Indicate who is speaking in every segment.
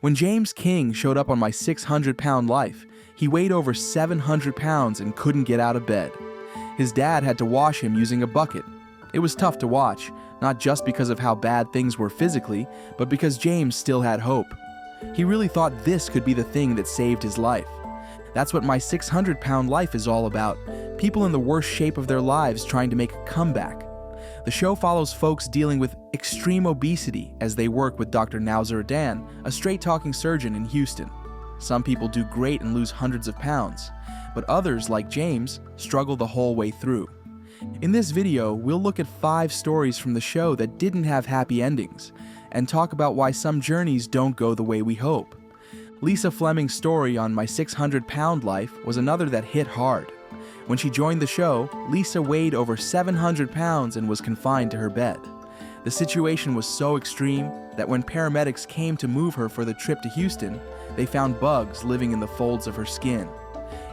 Speaker 1: When James King showed up on My 600-Pound Life, he weighed over 700 pounds and couldn't get out of bed. His dad had to wash him using a bucket. It was tough to watch, not just because of how bad things were physically, but because James still had hope. He really thought this could be the thing that saved his life. That's what My 600-Pound Life is all about, people in the worst shape of their lives trying to make a comeback. The show follows folks dealing with extreme obesity as they work with Dr. Nowzaradan, a straight-talking surgeon in Houston. Some people do great and lose hundreds of pounds, but others, like James, struggle the whole way through. In this video, we'll look at 5 stories from the show that didn't have happy endings, and talk about why some journeys don't go the way we hope. Lisa Fleming's story on My 600-Pound Life was another that hit hard. When she joined the show, Lisa weighed over 700 pounds and was confined to her bed. The situation was so extreme that when paramedics came to move her for the trip to Houston, they found bugs living in the folds of her skin.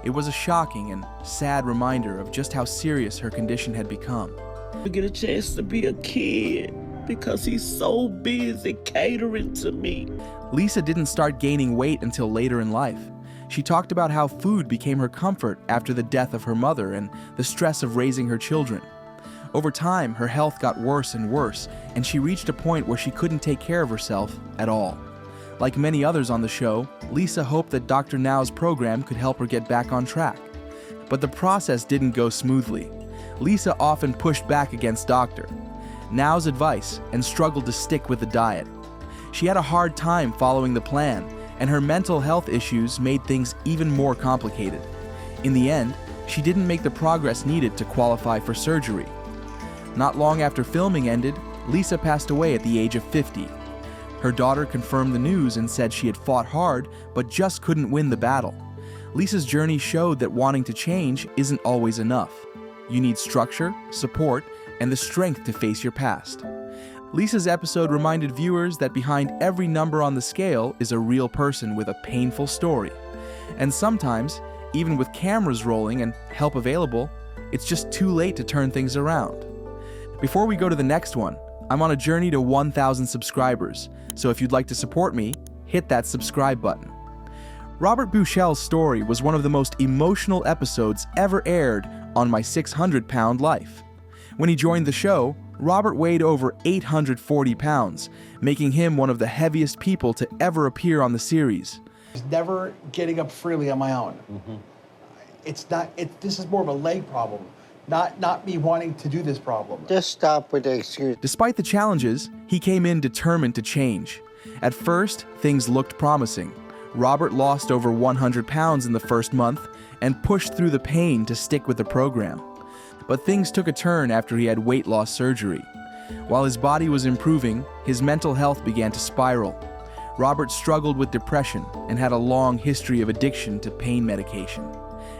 Speaker 1: It was a shocking and sad reminder of just how serious her condition had become.
Speaker 2: I get a chance to be a kid because he's so busy catering to me.
Speaker 1: Lisa didn't start gaining weight until later in life. She talked about how food became her comfort after the death of her mother and the stress of raising her children. Over time, her health got worse and worse, and she reached a point where she couldn't take care of herself at all. Like many others on the show, Lisa hoped that Dr. Now's program could help her get back on track. But the process didn't go smoothly. Lisa often pushed back against Dr. Now's advice and struggled to stick with the diet. She had a hard time following the plan, and her mental health issues made things even more complicated. In the end, she didn't make the progress needed to qualify for surgery. Not long after filming ended, Lisa passed away at the age of 50. Her daughter confirmed the news and said she had fought hard but just couldn't win the battle. Lisa's journey showed that wanting to change isn't always enough. You need structure, support, and the strength to face your past. Lisa's episode reminded viewers that behind every number on the scale is a real person with a painful story. And sometimes, even with cameras rolling and help available, it's just too late to turn things around. Before we go to the next one, I'm on a journey to 1,000 subscribers, so if you'd like to support me, hit that subscribe button. Robert Buchel's story was one of the most emotional episodes ever aired on My 600-Pound Life. When he joined the show, Robert weighed over 840 pounds, making him one of the heaviest people to ever appear on the series.
Speaker 3: Never getting up freely on my own. This is more of a leg problem, not me wanting to do this problem.
Speaker 4: Just stop with the excuse.
Speaker 1: Despite the challenges, he came in determined to change. At first, things looked promising. Robert lost over 100 pounds in the first month and pushed through the pain to stick with the program. But things took a turn after he had weight loss surgery. While his body was improving, his mental health began to spiral. Robert struggled with depression and had a long history of addiction to pain medication.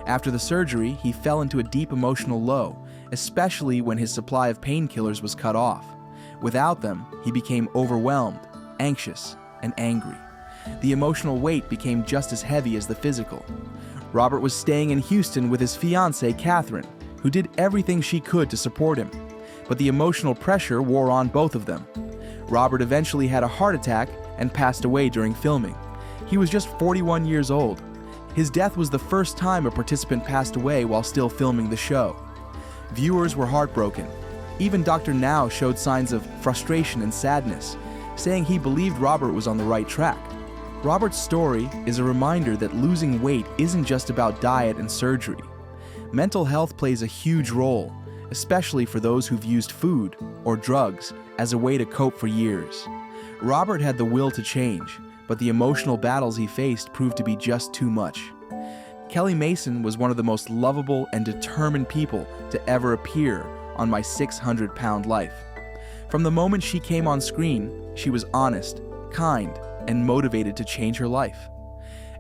Speaker 1: After the surgery, he fell into a deep emotional low, especially when his supply of painkillers was cut off. Without them, he became overwhelmed, anxious, and angry. The emotional weight became just as heavy as the physical. Robert was staying in Houston with his fiancée, Catherine, who did everything she could to support him. But the emotional pressure wore on both of them. Robert eventually had a heart attack and passed away during filming. He was just 41 years old. His death was the first time a participant passed away while still filming the show. Viewers were heartbroken. Even Dr. Now showed signs of frustration and sadness, saying he believed Robert was on the right track. Robert's story is a reminder that losing weight isn't just about diet and surgery. Mental health plays a huge role, especially for those who've used food or drugs as a way to cope for years. Robert had the will to change, but the emotional battles he faced proved to be just too much. Kelly Mason was one of the most lovable and determined people to ever appear on My 600-Pound Life. From the moment she came on screen, she was honest, kind, and motivated to change her life.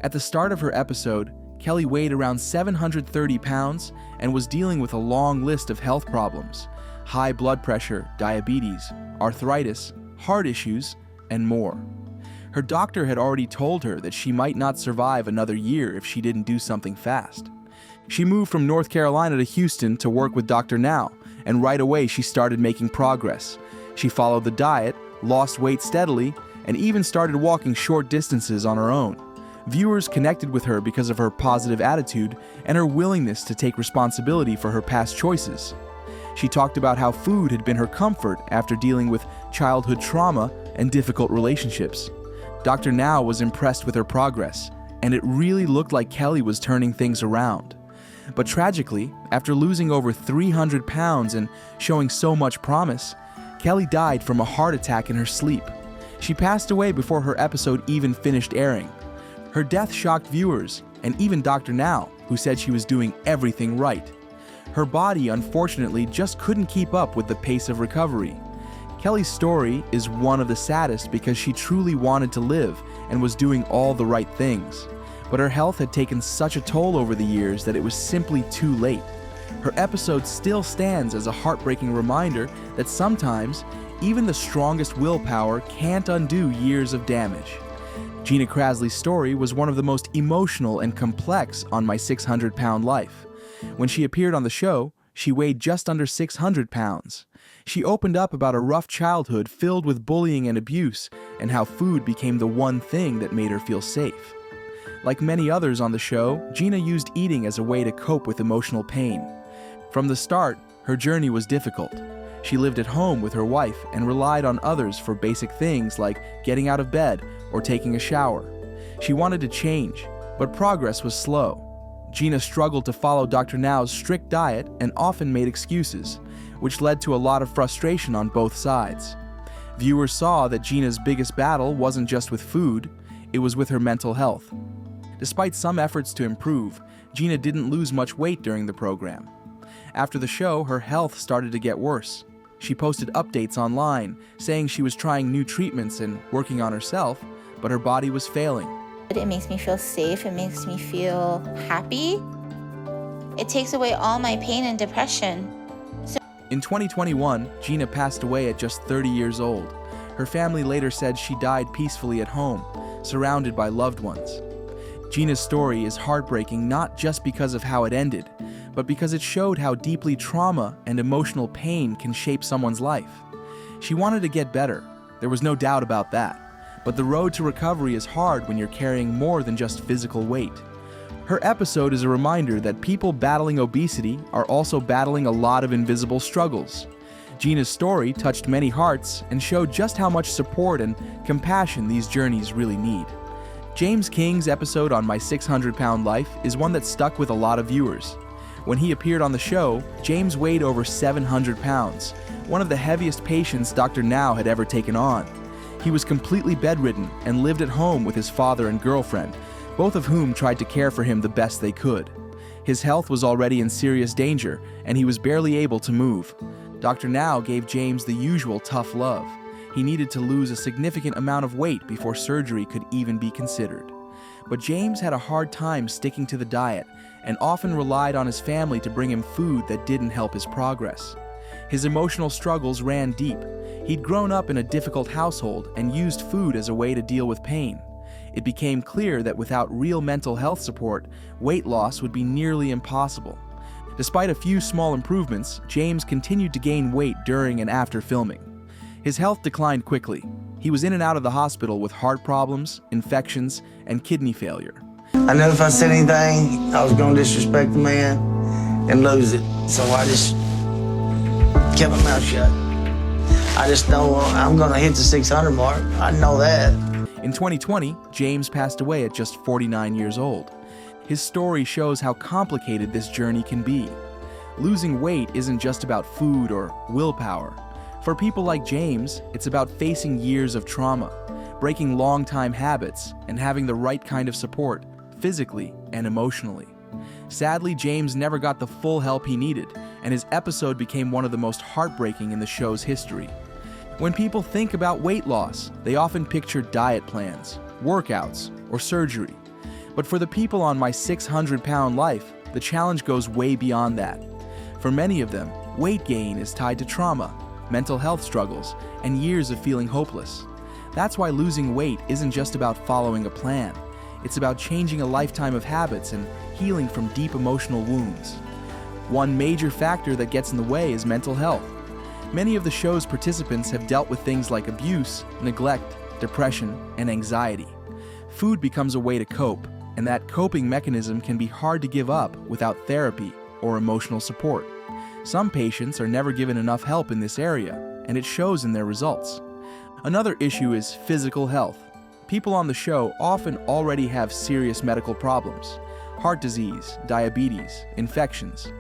Speaker 1: At the start of her episode, Kelly weighed around 730 pounds and was dealing with a long list of health problems: high blood pressure, diabetes, arthritis, heart issues, and more. Her doctor had already told her that she might not survive another year if she didn't do something fast. She moved from North Carolina to Houston to work with Dr. Now, and right away she started making progress. She followed the diet, lost weight steadily, and even started walking short distances on her own. Viewers connected with her because of her positive attitude and her willingness to take responsibility for her past choices. She talked about how food had been her comfort after dealing with childhood trauma and difficult relationships. Dr. Now was impressed with her progress, and it really looked like Kelly was turning things around. But tragically, after losing over 300 pounds and showing so much promise, Kelly died from a heart attack in her sleep. She passed away before her episode even finished airing. Her death shocked viewers, and even Dr. Now, who said she was doing everything right. Her body, unfortunately, just couldn't keep up with the pace of recovery. Kelly's story is one of the saddest because she truly wanted to live and was doing all the right things. But her health had taken such a toll over the years that it was simply too late. Her episode still stands as a heartbreaking reminder that sometimes, even the strongest willpower can't undo years of damage. Gina Krasley's story was one of the most emotional and complex on My 600-Pound Life. When she appeared on the show, she weighed just under 600 pounds. She opened up about a rough childhood filled with bullying and abuse, and how food became the one thing that made her feel safe. Like many others on the show, Gina used eating as a way to cope with emotional pain. From the start, her journey was difficult. She lived at home with her wife and relied on others for basic things like getting out of bed or taking a shower. She wanted to change, but progress was slow. Gina struggled to follow Dr. Now's strict diet and often made excuses, which led to a lot of frustration on both sides. Viewers saw that Gina's biggest battle wasn't just with food, it was with her mental health. Despite some efforts to improve, Gina didn't lose much weight during the program. After the show, her health started to get worse. She posted updates online, saying she was trying new treatments and working on herself, but her body was failing.
Speaker 4: It makes me feel safe, it makes me feel happy. It takes away all my pain and depression.
Speaker 1: In 2021, Gina passed away at just 30 years old. Her family later said she died peacefully at home, surrounded by loved ones. Gina's story is heartbreaking not just because of how it ended, but because it showed how deeply trauma and emotional pain can shape someone's life. She wanted to get better, there was no doubt about that. But the road to recovery is hard when you're carrying more than just physical weight. Her episode is a reminder that people battling obesity are also battling a lot of invisible struggles. Gina's story touched many hearts and showed just how much support and compassion these journeys really need. James King's episode on My 600-Pound Life is one that stuck with a lot of viewers. When he appeared on the show, James weighed over 700 pounds, one of the heaviest patients Dr. Now had ever taken on. He was completely bedridden and lived at home with his father and girlfriend, both of whom tried to care for him the best they could. His health was already in serious danger, and he was barely able to move. Dr. Now gave James the usual tough love. He needed to lose a significant amount of weight before surgery could even be considered. But James had a hard time sticking to the diet and often relied on his family to bring him food that didn't help his progress. His emotional struggles ran deep. He'd grown up in a difficult household and used food as a way to deal with pain. It became clear that without real mental health support, weight loss would be nearly impossible. Despite a few small improvements, James continued to gain weight during and after filming. His health declined quickly. He was in and out of the hospital with heart problems, infections, and kidney failure.
Speaker 5: I knew if I said anything, I was going to disrespect the man and lose it. So I just kept my mouth shut. I just know I'm going to hit the 600 mark. I know that.
Speaker 1: In 2020, James passed away at just 49 years old. His story shows how complicated this journey can be. Losing weight isn't just about food or willpower. For people like James, it's about facing years of trauma, breaking long-time habits, and having the right kind of support, physically and emotionally. Sadly, James never got the full help he needed, and his episode became one of the most heartbreaking in the show's history. When people think about weight loss, they often picture diet plans, workouts, or surgery. But for the people on My 600-Pound Life, the challenge goes way beyond that. For many of them, weight gain is tied to trauma, mental health struggles, and years of feeling hopeless. That's why losing weight isn't just about following a plan. It's about changing a lifetime of habits and healing from deep emotional wounds. One major factor that gets in the way is mental health. Many of the show's participants have dealt with things like abuse, neglect, depression, and anxiety. Food becomes a way to cope, and that coping mechanism can be hard to give up without therapy or emotional support. Some patients are never given enough help in this area, and it shows in their results. Another issue is physical health. People on the show often already have serious medical problems, heart disease, diabetes, infections,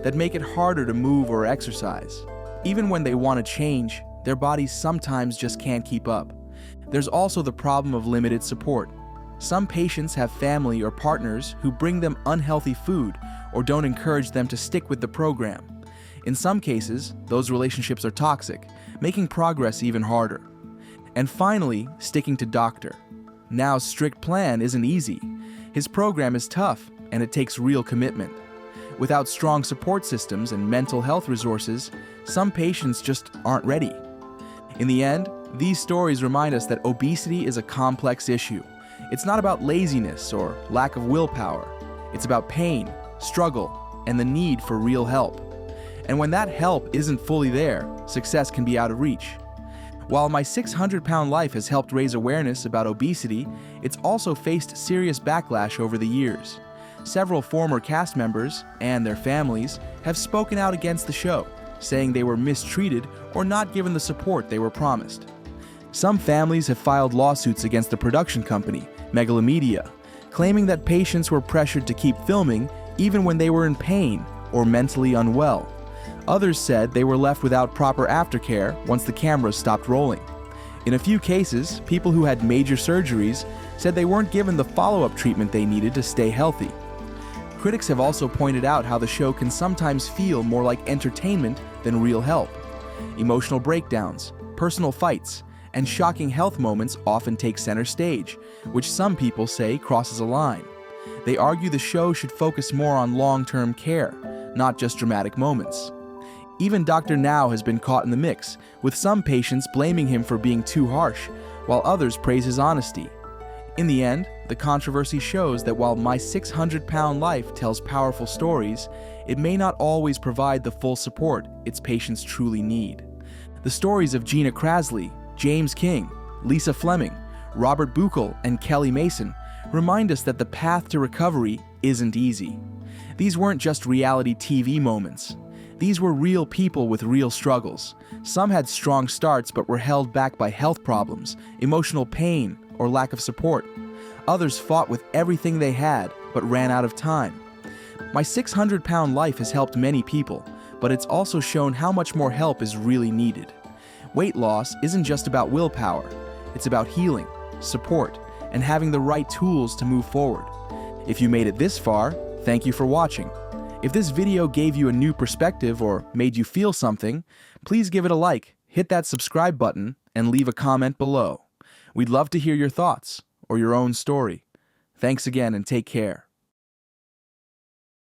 Speaker 1: that make it harder to move or exercise. Even when they want to change, their bodies sometimes just can't keep up. There's also the problem of limited support. Some patients have family or partners who bring them unhealthy food or don't encourage them to stick with the program. In some cases, those relationships are toxic, making progress even harder. And finally, sticking to doctor. Now's strict plan isn't easy. His program is tough, and it takes real commitment. Without strong support systems and mental health resources, some patients just aren't ready. In the end, these stories remind us that obesity is a complex issue. It's not about laziness or lack of willpower. It's about pain, struggle, and the need for real help. And when that help isn't fully there, success can be out of reach. While my 600-pound life has helped raise awareness about obesity, it's also faced serious backlash over the years. Several former cast members and their families have spoken out against the show, saying they were mistreated or not given the support they were promised. Some families have filed lawsuits against the production company, Megalomedia, claiming that patients were pressured to keep filming even when they were in pain or mentally unwell. Others said they were left without proper aftercare once the cameras stopped rolling. In a few cases, people who had major surgeries said they weren't given the follow-up treatment they needed to stay healthy. Critics have also pointed out how the show can sometimes feel more like entertainment than real help. Emotional breakdowns, personal fights, and shocking health moments often take center stage, which some people say crosses a line. They argue the show should focus more on long-term care, not just dramatic moments. Even Dr. Now has been caught in the mix, with some patients blaming him for being too harsh, while others praise his honesty. In the end, the controversy shows that while My 600-Pound Life tells powerful stories, it may not always provide the full support its patients truly need. The stories of Gina Krasley, James King, Lisa Fleming, Robert Buchel, and Kelly Mason remind us that the path to recovery isn't easy. These weren't just reality TV moments. These were real people with real struggles. Some had strong starts but were held back by health problems, emotional pain, or lack of support. Others fought with everything they had but ran out of time. My 600-Pound Life has helped many people, but it's also shown how much more help is really needed. Weight loss isn't just about willpower. It's about healing, support, and having the right tools to move forward. If you made it this far, thank you for watching. If this video gave you a new perspective or made you feel something, please give it a like, hit that subscribe button, and leave a comment below. We'd love to hear your thoughts or your own story. Thanks again and take care.